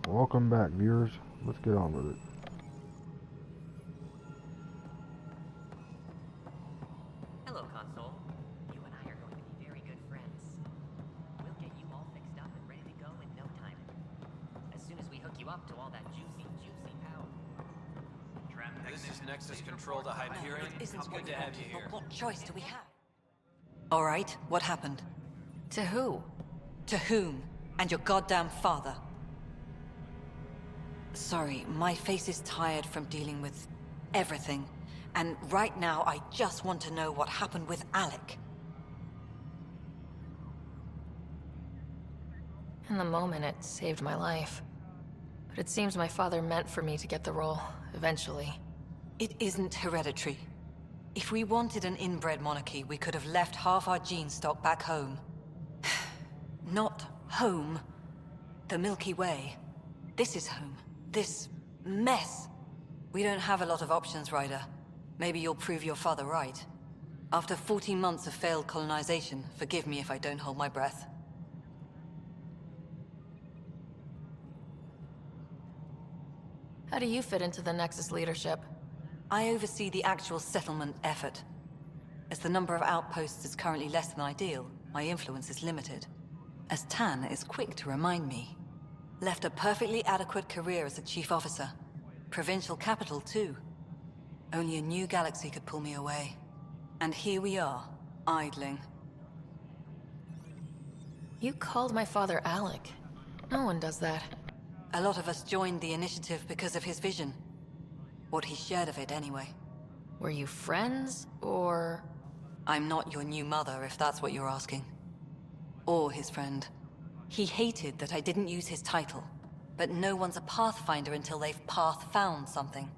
Welcome back, viewers. Let's get on with it. Hello, console. You and I are going to be very good friends. We'll get you all fixed up and ready to go in no time. As soon as we hook you up to all that juicy power. This is Nexus Control to Hyperion. Isn't Good to have you here. What choice do we have? All right, what happened? To who? To whom? And your goddamn father. Sorry, my face is tired from dealing with everything. And right now, I just want to know what happened with Alec. In the moment, it saved my life. But it seems my father meant for me to get the role, eventually. It isn't hereditary. If we wanted an inbred monarchy, we could have left half our gene stock back home. Not home. The Milky Way. This is home. This mess. We don't have a lot of options, Ryder. Maybe you'll prove your father right. After 14 months of failed colonization, forgive me if I don't hold my breath. How do you fit into the Nexus leadership? I oversee the actual settlement effort. As the number of outposts is currently less than ideal, my influence is limited. As Tan is quick to remind me. Left a perfectly adequate career as a chief officer. Provincial capital, too. Only a new galaxy could pull me away. And here we are, idling. You called my father Alec. No one does that. A lot of us joined the initiative because of his vision. What he shared of it, anyway. Were you friends, or...? I'm not your new mother, if that's what you're asking. Or his friend. He hated that I didn't use his title. But no one's a pathfinder until they've path-found something.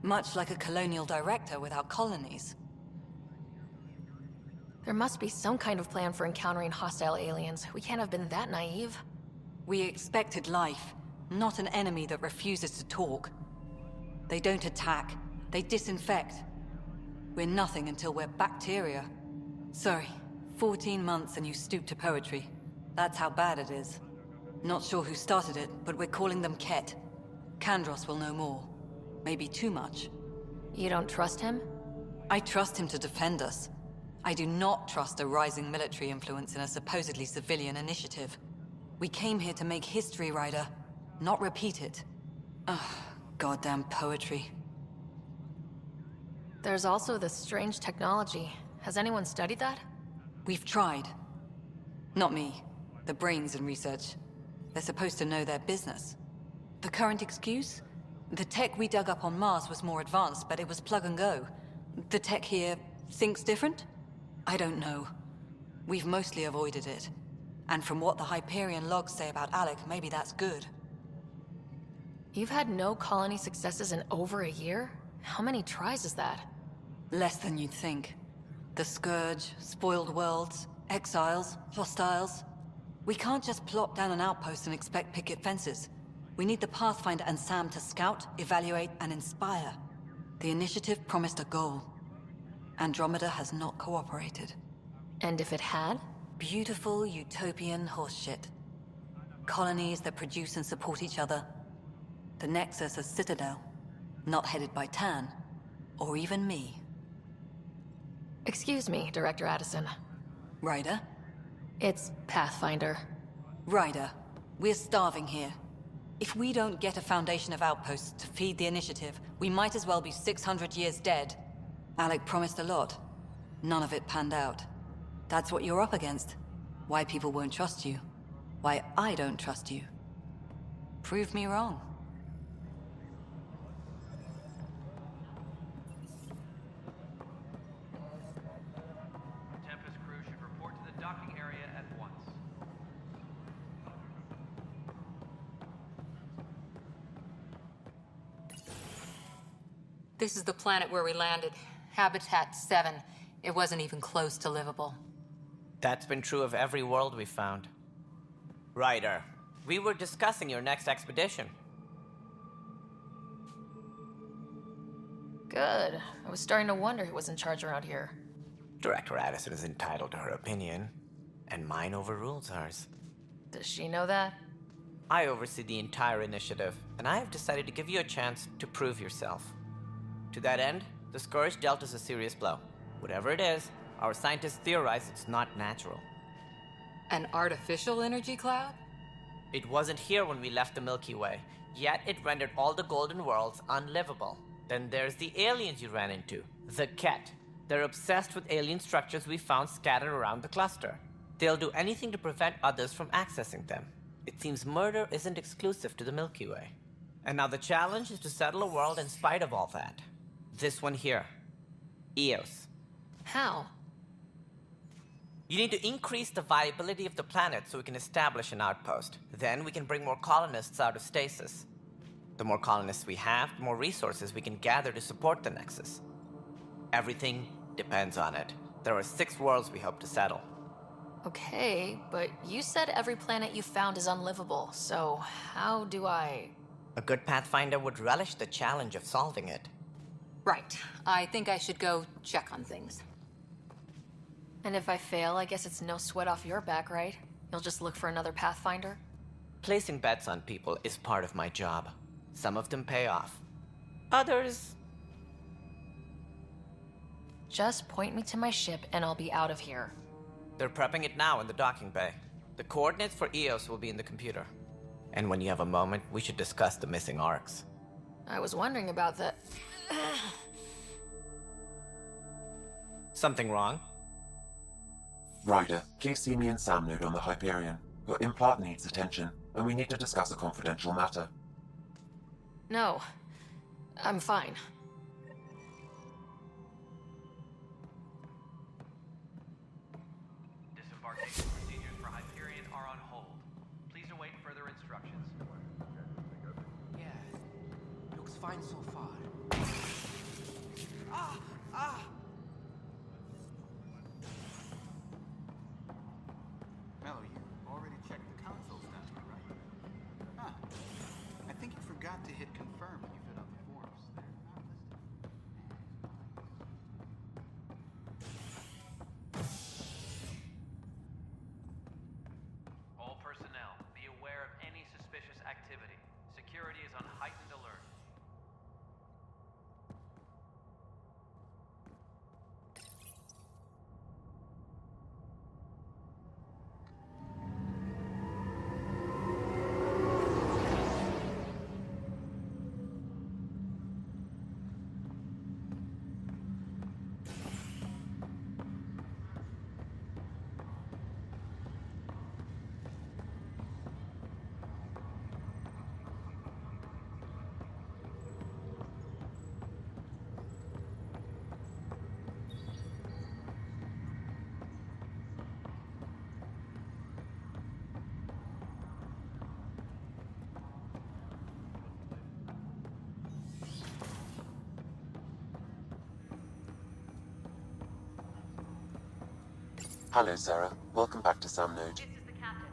Much like a colonial director without colonies. There must be some kind of plan for encountering hostile aliens. We can't have been that naive. We expected life, not an enemy that refuses to talk. They don't attack, they disinfect. We're nothing until we're bacteria. Sorry, 14 months and you stoop to poetry. That's how bad it is. Not sure who started it, but we're calling them Ket. Kandros will know more. Maybe too much. You don't trust him? I trust him to defend us. I do not trust a rising military influence in a supposedly civilian initiative. We came here to make history, Ryder, not repeat it. Ugh, goddamn poetry. There's also this strange technology. Has anyone studied that? We've tried. Not me. The brains in research. They're supposed to know their business. The current excuse? The tech we dug up on Mars was more advanced, but it was plug and go. The tech here thinks different? I don't know. We've mostly avoided it. And from what the Hyperion logs say about Alec, maybe that's good. You've had no colony successes in over a year? How many tries is that? Less than you'd think. The Scourge, spoiled worlds, exiles, hostiles. We can't just plop down an outpost and expect picket fences. We need the Pathfinder and Sam to scout, evaluate, and inspire. The initiative promised a goal. Andromeda has not cooperated. And if it had? Beautiful utopian horseshit. Colonies that produce and support each other. The Nexus a citadel, not headed by Tan, or even me. Excuse me, Director Addison. Ryder? It's Pathfinder. Ryder, we're starving here. If we don't get a foundation of outposts to feed the initiative, we might as well be 600 years dead. Alec promised a lot. None of it panned out. That's what you're up against. Why people won't trust you. Why I don't trust you. Prove me wrong. Tempest crew should report to the docking area at once. This is the planet where we landed. Habitat 7. It wasn't even close to livable. That's been true of every world we've found. Ryder, we were discussing your next expedition. Good. I was starting to wonder who was in charge around here. Director Addison is entitled to her opinion, and mine overrules hers. Does she know that? I oversee the entire initiative, and I have decided to give you a chance to prove yourself. To that end, the Scourge dealt us a serious blow. Whatever it is, our scientists theorize it's not natural. An artificial energy cloud? It wasn't here when we left the Milky Way, yet it rendered all the golden worlds unlivable. Then there's the aliens you ran into, the Ket. They're obsessed with alien structures we found scattered around the cluster. They'll do anything to prevent others from accessing them. It seems murder isn't exclusive to the Milky Way. And now the challenge is to settle a world in spite of all that. This one here. Eos. How? You need to increase the viability of the planet so we can establish an outpost. Then we can bring more colonists out of stasis. The more colonists we have, the more resources we can gather to support the Nexus. Everything depends on it. There are 6 worlds we hope to settle. Okay, but you said every planet you found is unlivable, so how do I... A good Pathfinder would relish the challenge of solving it. Right. I think I should go check on things. And if I fail, I guess it's no sweat off your back, right? You'll just look for another Pathfinder? Placing bets on people is part of my job. Some of them pay off. Others... Just point me to my ship and I'll be out of here. They're prepping it now in the docking bay. The coordinates for Eos will be in the computer. And when you have a moment, we should discuss the missing arcs. I was wondering about that. Something wrong? Ryder, please see me and Sam Node on the Hyperion. Your implant needs attention, and we need to discuss a confidential matter. No, I'm fine. Disembarkation procedures for Hyperion are on hold. Please await further instructions. Yeah, looks fine so far. Mello, you already checked the consoles down here, right? Huh. I think you forgot to hit confirm when you filled out the forms. They're not listed. All personnel, be aware of any suspicious activity. Security is on heightened alert. Hello, Sarah. Welcome back to Sam Node.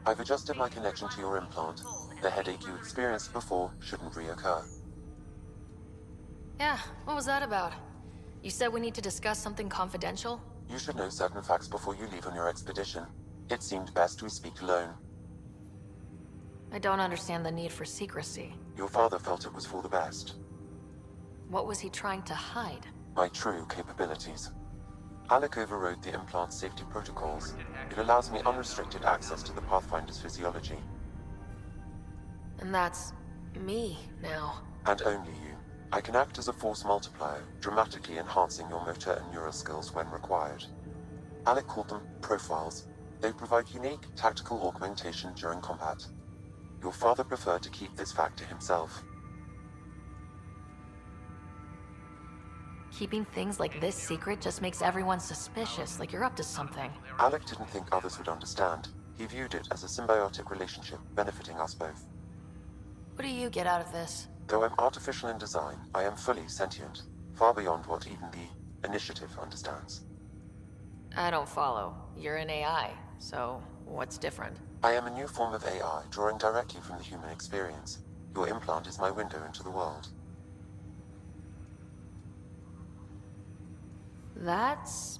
I've adjusted my connection to your implant. The headache you experienced before shouldn't reoccur. Yeah, what was that about? You said we need to discuss something confidential? You should know certain facts before you leave on your expedition. It seemed best we speak alone. I don't understand the need for secrecy. Your father felt it was for the best. What was he trying to hide? My true capabilities. Alec overrode the implant's safety protocols. It allows me unrestricted access to the Pathfinder's physiology. And that's... me, now. And only you. I can act as a force multiplier, dramatically enhancing your motor and neural skills when required. Alec called them profiles. They provide unique tactical augmentation during combat. Your father preferred to keep this fact to himself. Keeping things like this secret just makes everyone suspicious, like you're up to something. Alec didn't think others would understand. He viewed it as a symbiotic relationship, benefiting us both. What do you get out of this? Though I'm artificial in design, I am fully sentient, far beyond what even the Initiative understands. I don't follow. You're an AI, so what's different? I am a new form of AI, drawing directly from the human experience. Your implant is my window into the world. That's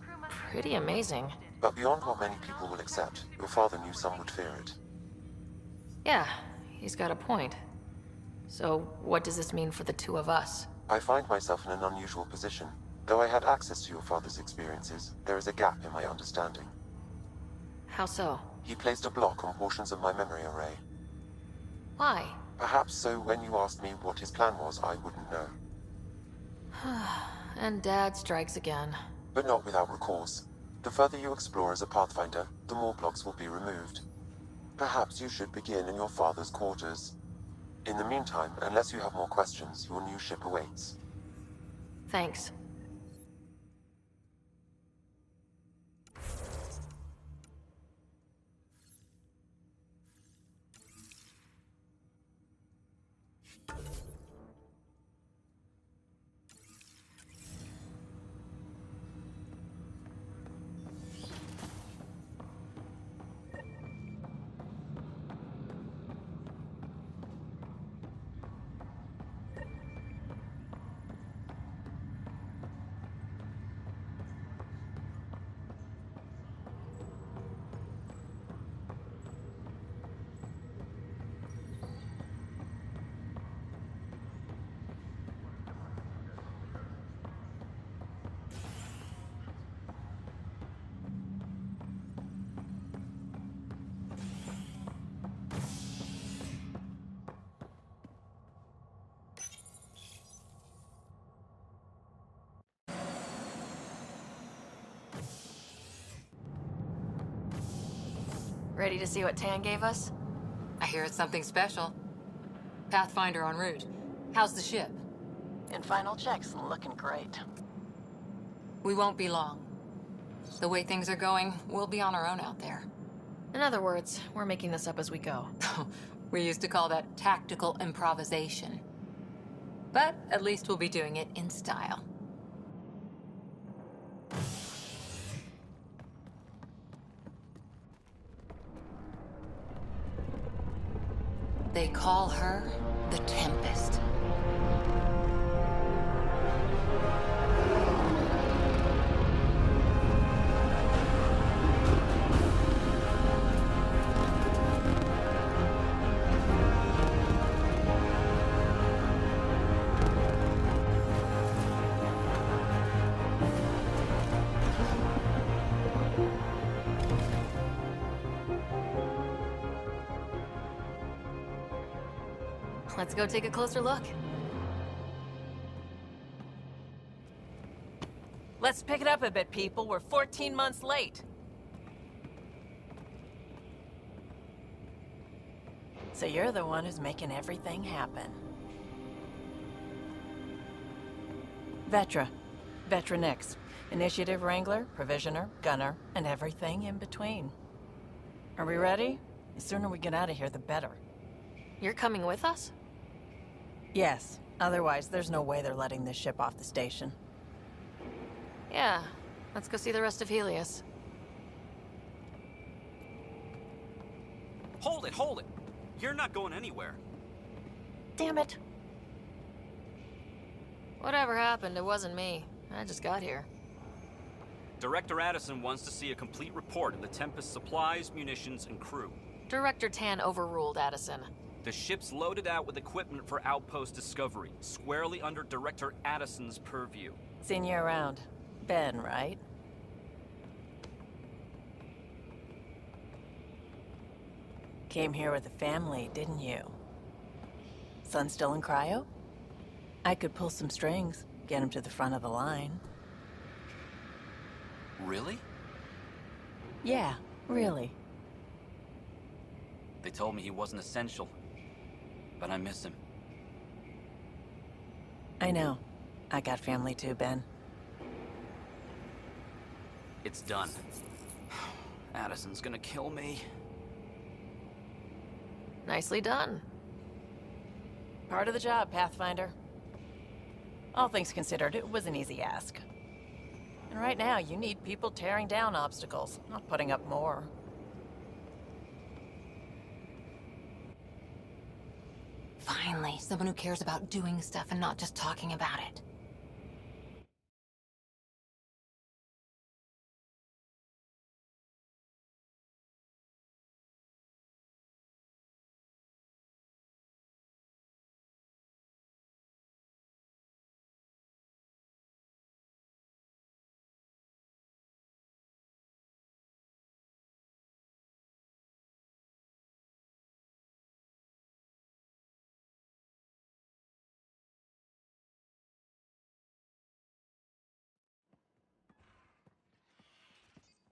pretty amazing. But beyond what many people will accept, your father knew some would fear it. Yeah, he's got a point. So, what does this mean for the two of us? I find myself in an unusual position. Though I had access to your father's experiences, there is a gap in my understanding. How so? He placed a block on portions of my memory array. Why? Perhaps so when you asked me what his plan was, I wouldn't know. And Dad strikes again. But not without recourse. The further you explore as a Pathfinder, the more blocks will be removed. Perhaps you should begin in your father's quarters. In the meantime, unless you have more questions, your new ship awaits. Thanks. Ready to see what Tan gave us? I hear it's something special. Pathfinder en route. How's the ship? In final checks, looking great. We won't be long. The way things are going, we'll be on our own out there. In other words, we're making this up as we go. We used to call that tactical improvisation. But at least we'll be doing it in style. They call her the Tempest. Let's go take a closer look. Let's pick it up a bit, people. We're 14 months late. So you're the one who's making everything happen. Vetra. Vetra Nix. Initiative Wrangler, Provisioner, Gunner, and everything in between. Are we ready? The sooner we get out of here, the better. You're coming with us? Yes. Otherwise, there's no way they're letting this ship off the station. Yeah. Let's go see the rest of Helios. Hold it, hold it! You're not going anywhere. Damn it. Whatever happened, it wasn't me. I just got here. Director Addison wants to see a complete report of the Tempest's supplies, munitions, and crew. Director Tan overruled Addison. The ship's loaded out with equipment for outpost discovery, squarely under Director Addison's purview. Seen you around. Ben, right? Came here with a family, didn't you? Son still in cryo? I could pull some strings, get him to the front of the line. Really? Yeah, really. They told me he wasn't essential, but I miss him. I know. I got family too, Ben. It's done. Addison's gonna kill me. Nicely done. Part of the job, Pathfinder. All things considered, it was an easy ask. And right now, you need people tearing down obstacles, not putting up more. Finally, someone who cares about doing stuff and not just talking about it.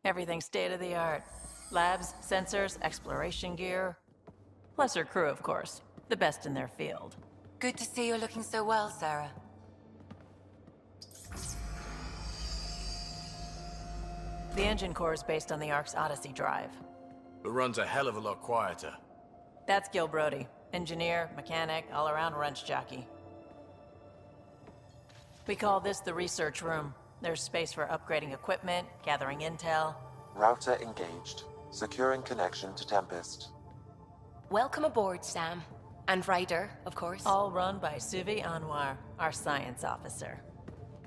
Everything's state-of-the-art. Labs, sensors, exploration gear. Plus her crew, of course. The best in their field. Good to see you're looking so well, Sarah. The engine core is based on the Ark's Odyssey drive. It runs a hell of a lot quieter. That's Gil Brody. Engineer, mechanic, all-around wrench jockey. We call this the research room. There's space for upgrading equipment, gathering intel. Router engaged. Securing connection to Tempest. Welcome aboard, Sam. And Ryder, of course. All run by Suvi Anwar, our science officer.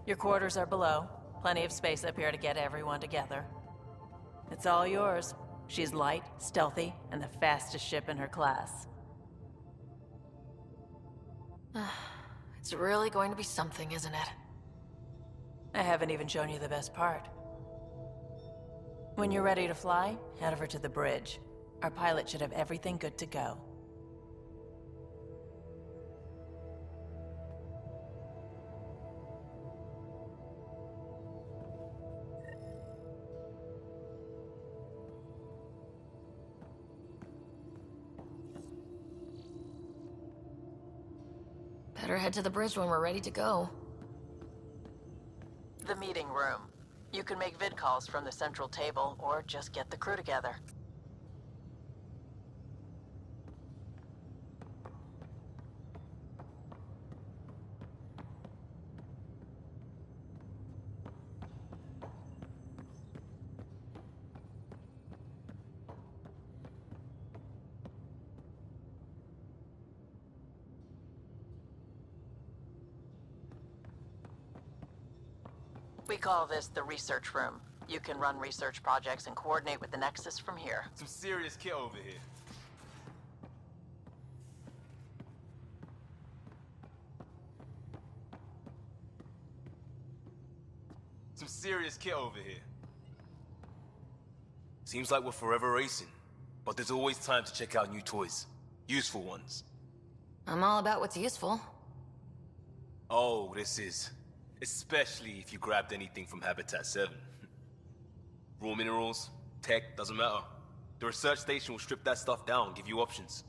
Your quarters are below. Plenty of space up here to get everyone together. It's all yours. She's light, stealthy, and the fastest ship in her class. It's really going to be something, isn't it? I haven't even shown you the best part. When you're ready to fly, head over to the bridge. Our pilot should have everything good to go. Better head to the bridge when we're ready to go. The meeting room. You can make vid calls from the central table, or just get the crew together. We call this the research room. You can run research projects and coordinate with the Nexus from here. Some serious kit over here. Some serious kit over here. Seems like we're forever racing, but there's always time to check out new toys. Useful ones. I'm all about what's useful. Oh, this is. Especially if you grabbed anything from Habitat 7. Raw minerals, tech, doesn't matter. The research station will strip that stuff down, give you options.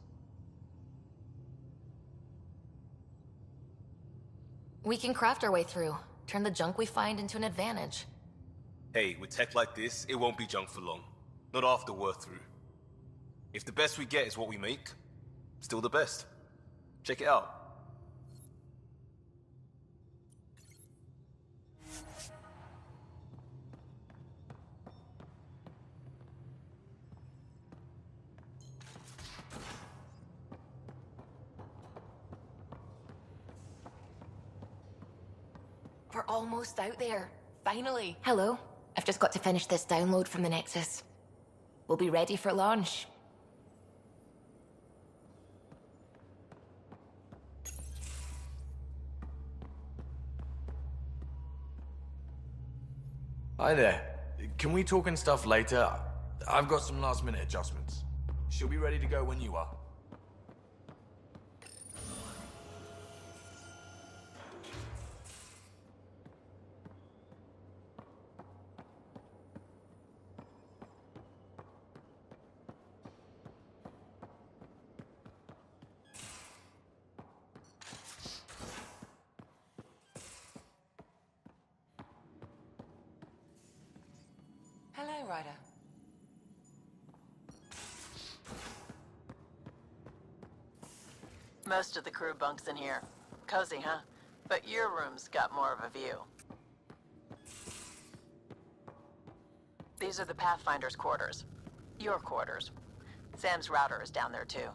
We can craft our way through. Turn the junk we find into an advantage. Hey, with tech like this, it won't be junk for long. Not after we're through. If the best we get is what we make, still the best. Check it out. We're almost out there. Finally. Hello. I've just got to finish this download from the Nexus. We'll be ready for launch. Hi there. Can we talk and stuff later? I've got some last minute adjustments. She'll be ready to go when you are. Hello, Ryder. Most of the crew bunks in here. Cozy, huh? But your room's got more of a view. These are the Pathfinder's quarters. Your quarters. Sam's router is down there, too.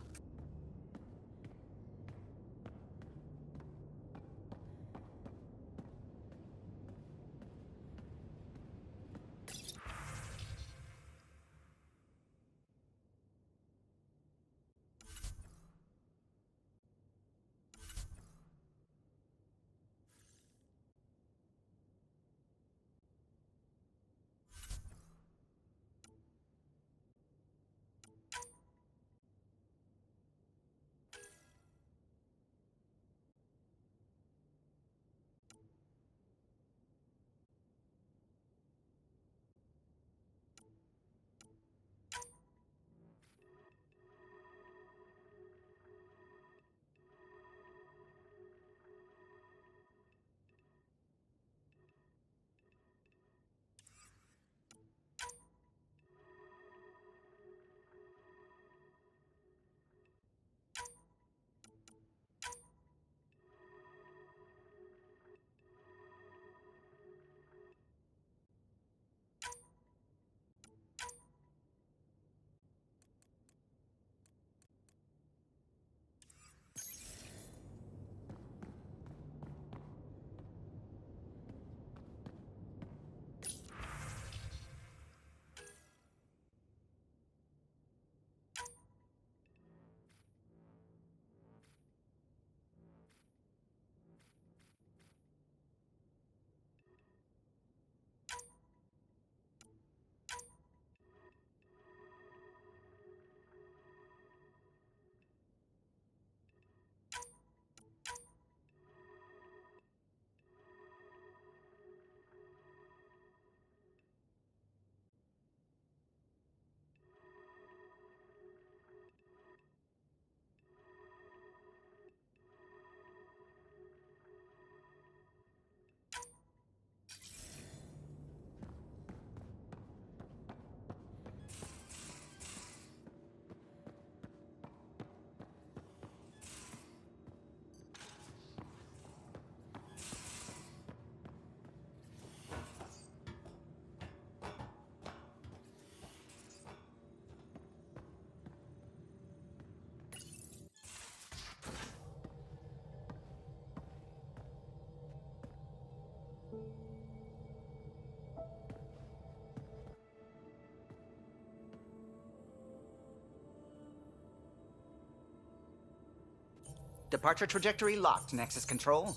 Departure trajectory locked, Nexus Control.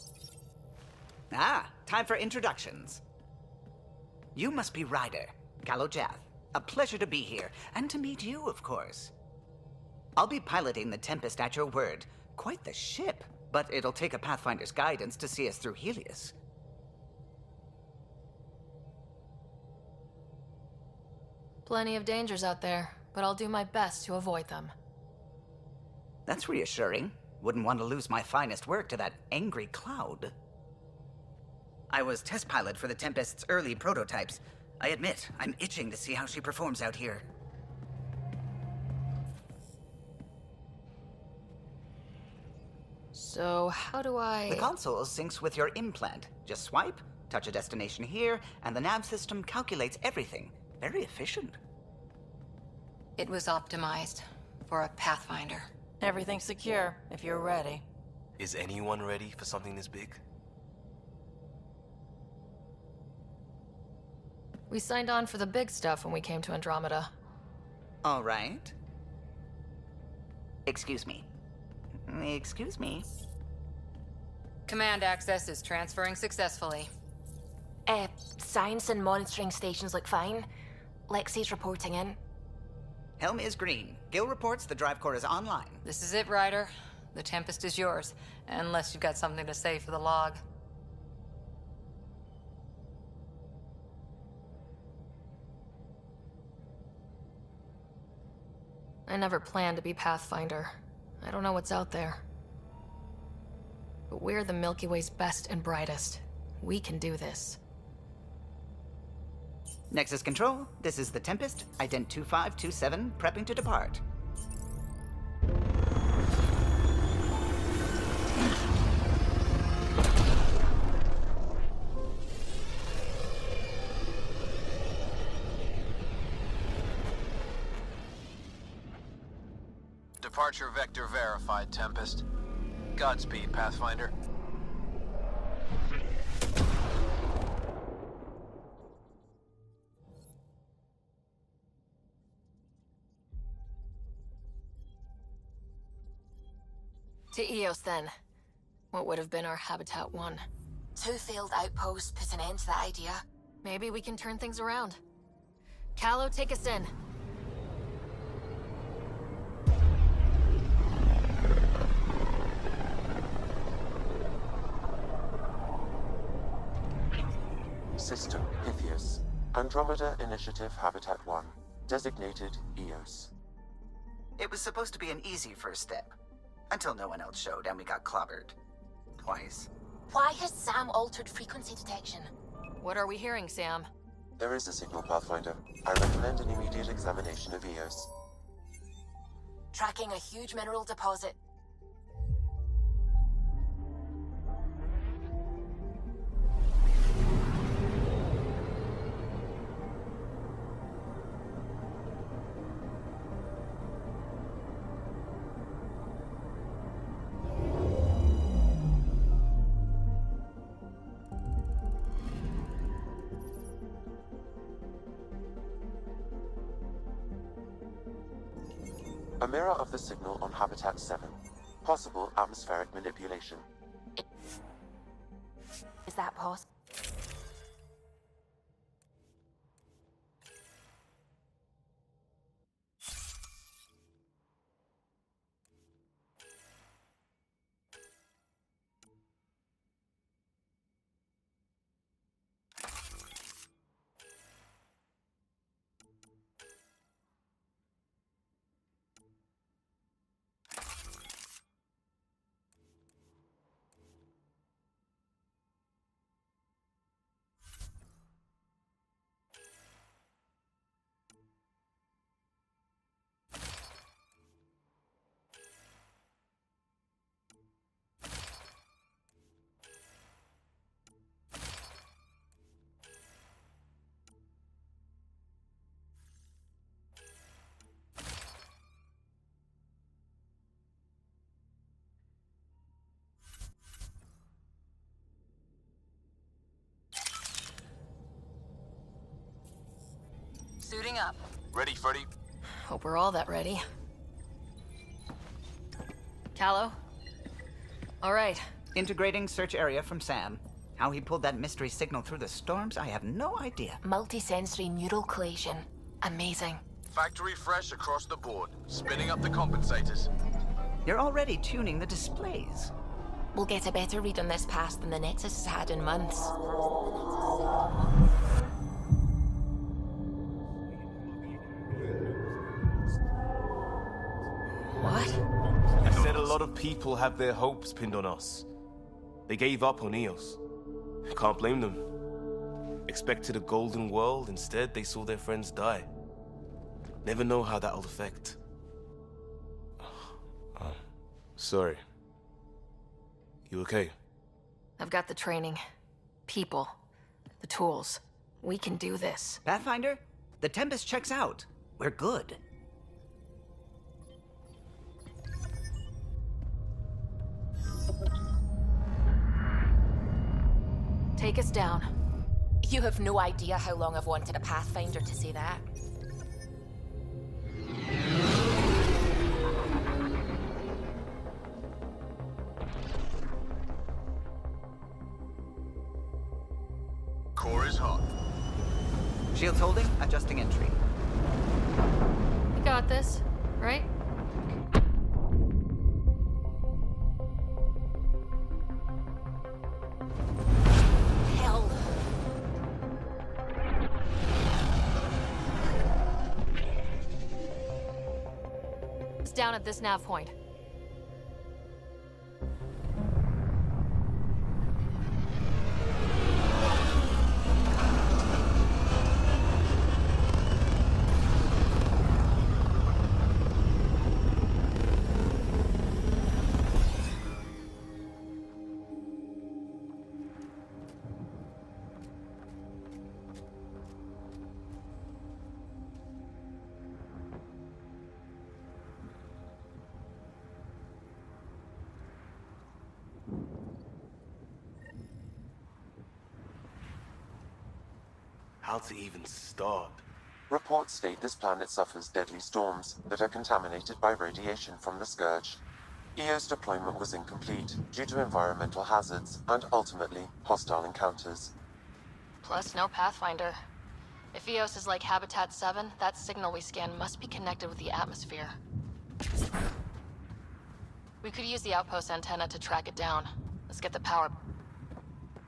Ah, time for introductions. You must be Ryder, Kalojath. A pleasure to be here, and to meet you, of course. I'll be piloting the Tempest at your word. Quite the ship, but it'll take a Pathfinder's guidance to see us through Helios. Plenty of dangers out there, but I'll do my best to avoid them. That's reassuring. Wouldn't want to lose my finest work to that angry cloud. I was test pilot for the Tempest's early prototypes. I admit, I'm itching to see how she performs out here. So, how do I... The console syncs with your implant. Just swipe, touch a destination here, and the nav system calculates everything. Very efficient. It was optimized for a Pathfinder. Everything's secure, if you're ready. Is anyone ready for something this big? We signed on for the big stuff when we came to Andromeda. All right. Excuse me. Excuse me. Command access is transferring successfully. Science and monitoring stations look fine. Lexi's reporting in. Helm is green. Gil reports the drive core is online. This is it, Ryder. The Tempest is yours, unless you've got something to say for the log. I never planned to be Pathfinder. I don't know what's out there. But we're the Milky Way's best and brightest. We can do this. Nexus Control, this is the Tempest, Ident 2527, prepping to depart. Departure vector verified, Tempest. Godspeed, Pathfinder. To Eos, then. What would have been our Habitat 1? 2 failed outposts put an end to that idea. Maybe we can turn things around. Calo, take us in. System, Pythias. Andromeda Initiative Habitat 1. Designated Eos. It was supposed to be an easy first step. Until no one else showed and we got clobbered. Twice. Why has Sam altered frequency detection? What are we hearing, Sam? There is a signal, Pathfinder. I recommend an immediate examination of Eos. Tracking a huge mineral deposit. A mirror of the signal on Habitat 7. Possible atmospheric manipulation. Is that possible? Suiting up. Ready, Freddy? Hope we're all that ready. Calo, All right. Integrating search area from Sam. How he pulled that mystery signal through the storms, I have no idea. Multisensory neural collation. Amazing. Factory fresh across the board. Spinning up the compensators. You're already tuning the displays. We'll get a better read on this pass than the Nexus has had in months. What? I said a lot of people have their hopes pinned on us. They gave up on Eos. Can't blame them. Expected a golden world, instead they saw their friends die. Never know how that'll affect. Sorry. You okay? I've got the training, people, the tools. We can do this. Pathfinder, the Tempest checks out. We're good. Take us down. You have no idea how long I've wanted a Pathfinder to say that. Core is hot. Shields holding, adjusting entry. You got this, right? Hell. It's down at this nav point. How to even start? Reports state this planet suffers deadly storms that are contaminated by radiation from the Scourge. EO's deployment was incomplete due to environmental hazards and ultimately hostile encounters. Plus, no Pathfinder. If Eos is like Habitat 7, that signal we scan must be connected with the atmosphere. We could use the outpost antenna to track it down. Let's get the power.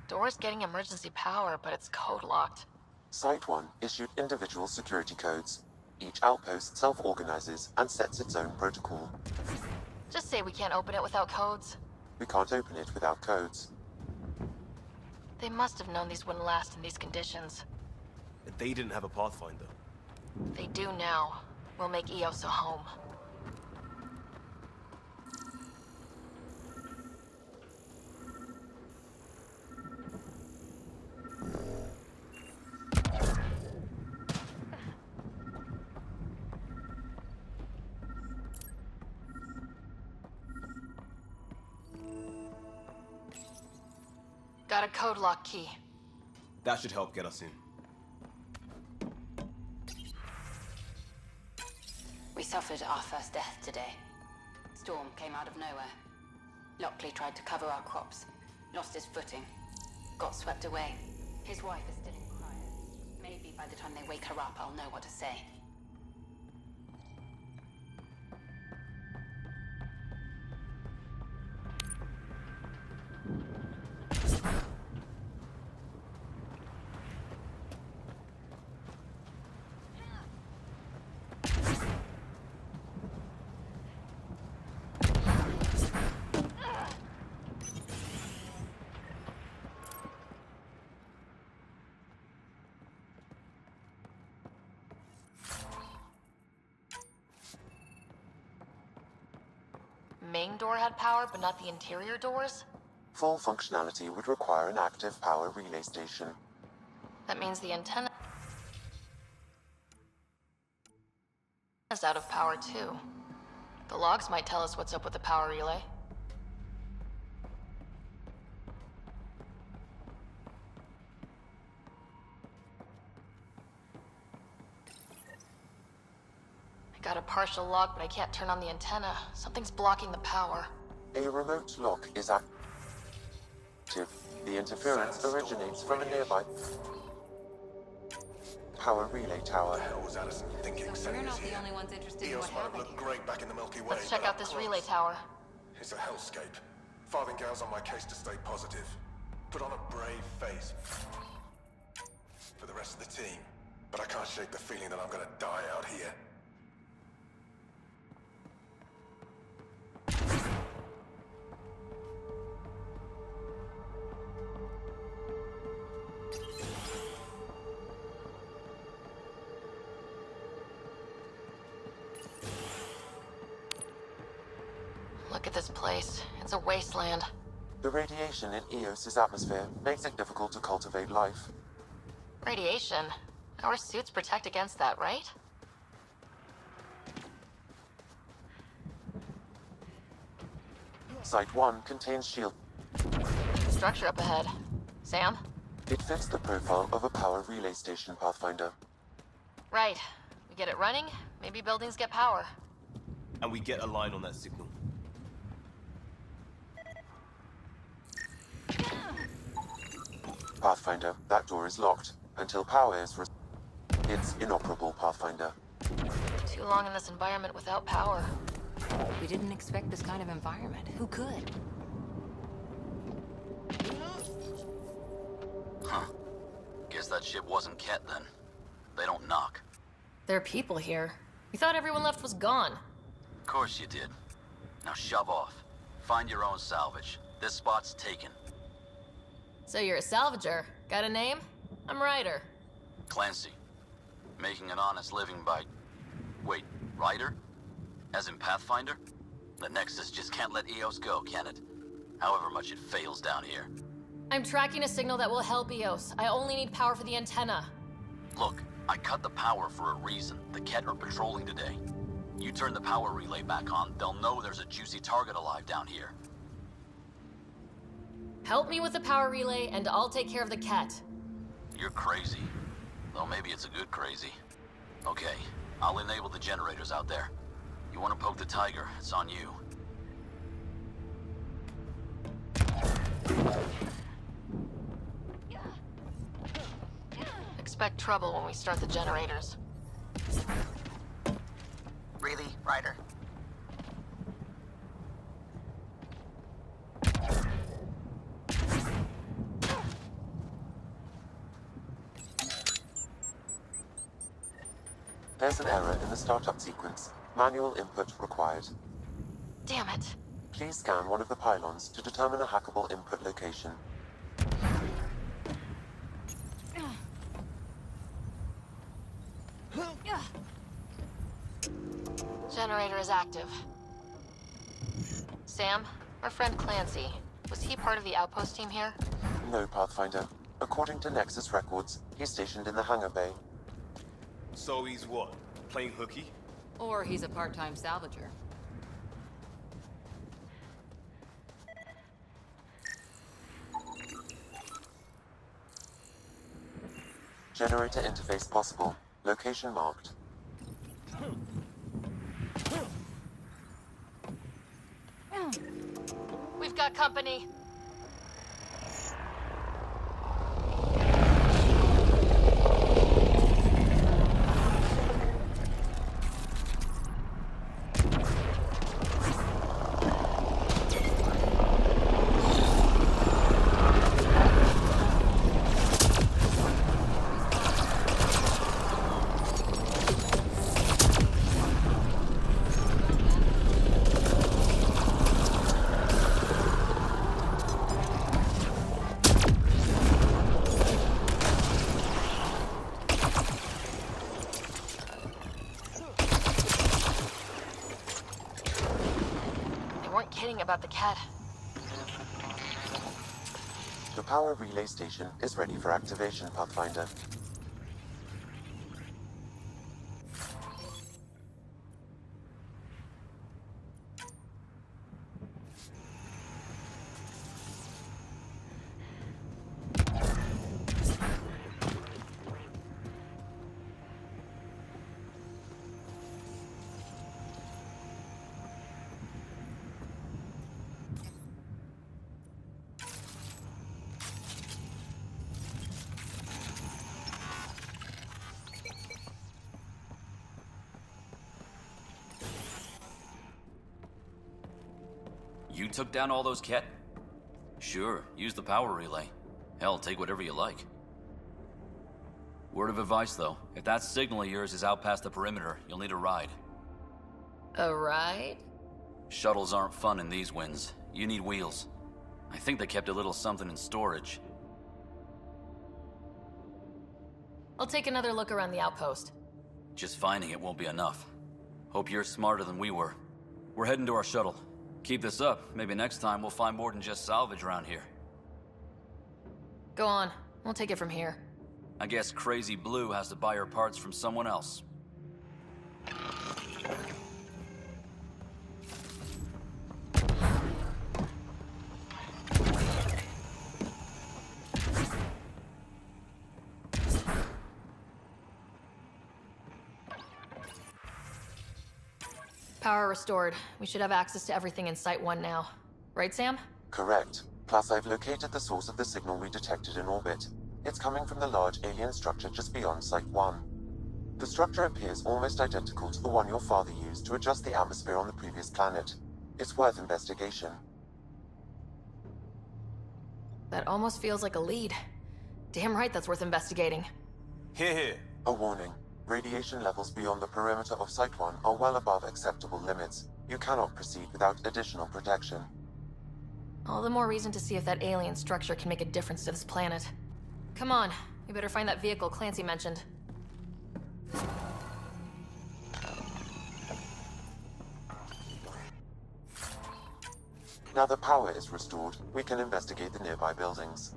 Door's getting emergency power, but it's code locked. Site 1 issued individual security codes. Each outpost self-organizes and sets its own protocol. Just say we can't open it without codes. We can't open it without codes. They must have known these wouldn't last in these conditions. They didn't have a Pathfinder. They do now. We'll make Eos a home. Got a code lock key. That should help get us in. We suffered our first death today. Storm came out of nowhere. Lockley tried to cover our crops, lost his footing, got swept away. His wife is still in cryo. Maybe by the time they wake her up, I'll know what to say. Main door had power, but not the interior doors? Full functionality would require an active power relay station. That means the antenna is out of power too. The logs might tell us what's up with the power relay. I got a partial log, but I can't turn on the antenna. Something's blocking the power. A remote lock is active. The interference originates from a nearby power relay tower. Hell was Addison thinking We're not the only ones interested in EOS what might have happened looked great back in the Milky Way. Let's check but out up this close, relay tower. It's a hellscape. Farthingale's on my case to stay positive. Put on a brave face for the rest of the team. But I can't shake the feeling that I'm gonna die out here. Look at this place. It's a wasteland. The radiation in Eos's atmosphere makes it difficult to cultivate life. Radiation? Our suits protect against that, right? Site 1 contains shield. Structure up ahead. Sam? It fits the profile of a power relay station, Pathfinder. Right. We get it running, maybe buildings get power. And we get a line on that signal. Pathfinder, that door is locked until power is It's inoperable, Pathfinder. Too long in this environment without power. We didn't expect this kind of environment. Who could? Huh. Guess that ship wasn't Ket then. They don't knock. There are people here. We thought everyone left was gone. Of course you did. Now shove off. Find your own salvage. This spot's taken. So you're a salvager. Got a name? I'm Ryder. Clancy. Making an honest living by... Wait, Ryder? As in Pathfinder? The Nexus just can't let EOS go, can it? However much it fails down here. I'm tracking a signal that will help EOS. I only need power for the antenna. Look, I cut the power for a reason. The Ket are patrolling today. You turn the power relay back on, they'll know there's a juicy target alive down here. Help me with the power relay, and I'll take care of the Ket. You're crazy. Though maybe it's a good crazy. Okay, I'll enable the generators out there. You want to poke the tiger, it's on you. Expect trouble when we start the generators. Really, Ryder? There's an error in the startup sequence. Manual input required. Damn it. Please scan one of the pylons to determine a hackable input location. Generator is active. Sam, our friend Clancy, was he part of the outpost team here? No, Pathfinder. According to Nexus records, he's stationed in the hangar bay. So he's what? Playing hooky? Or he's a part-time salvager. Generator interface possible. Location marked. We've got company. About the Ket. The power relay station is ready for activation, Pathfinder. You took down all those Ket? Sure, use the power relay. Hell, take whatever you like. Word of advice, though. If that signal of yours is out past the perimeter, you'll need a ride. A ride? Shuttles aren't fun in these winds. You need wheels. I think they kept a little something in storage. I'll take another look around the outpost. Just finding it won't be enough. Hope you're smarter than we were. We're heading to our shuttle. Keep this up. Maybe next time we'll find more than just salvage around here. Go on. We'll take it from here. I guess Crazy Blue has to buy her parts from someone else. Power restored. We should have access to everything in Site 1 now. Right, Sam? Correct. Plus, I've located the source of the signal we detected in orbit. It's coming from the large alien structure just beyond Site 1. The structure appears almost identical to the one your father used to adjust the atmosphere on the previous planet. It's worth investigation. That almost feels like a lead. Damn right that's worth investigating. Here. A warning. Radiation levels beyond the perimeter of Site 1 are well above acceptable limits. You cannot proceed without additional protection. All the more reason to see if that alien structure can make a difference to this planet. Come on, we better find that vehicle Clancy mentioned. Now the power is restored, we can investigate the nearby buildings.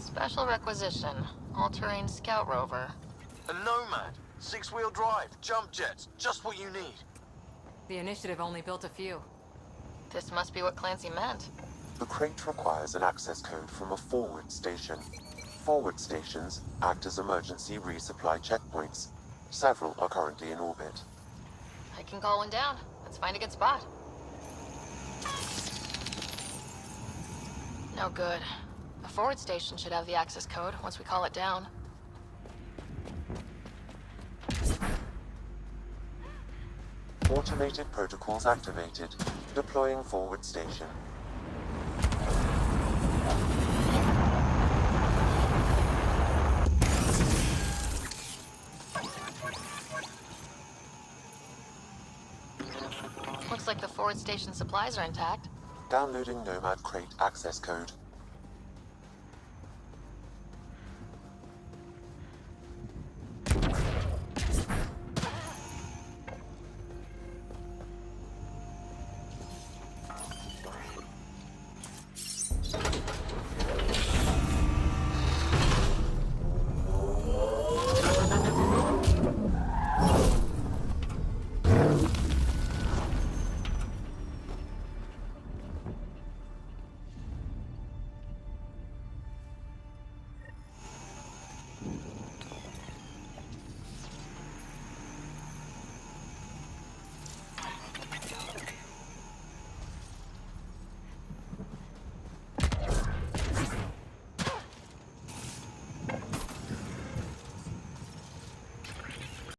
Special requisition. All-terrain scout rover. A Nomad. 6-wheel drive. Jump jets. Just what you need. The Initiative only built a few. This must be what Clancy meant. The crate requires an access code from a forward station. Forward stations act as emergency resupply checkpoints. Several are currently in orbit. I can call one down. Let's find a good spot. No good. A forward station should have the access code once we call it down. Automated protocols activated. Deploying forward station. Looks like the forward station supplies are intact. Downloading Nomad crate access code.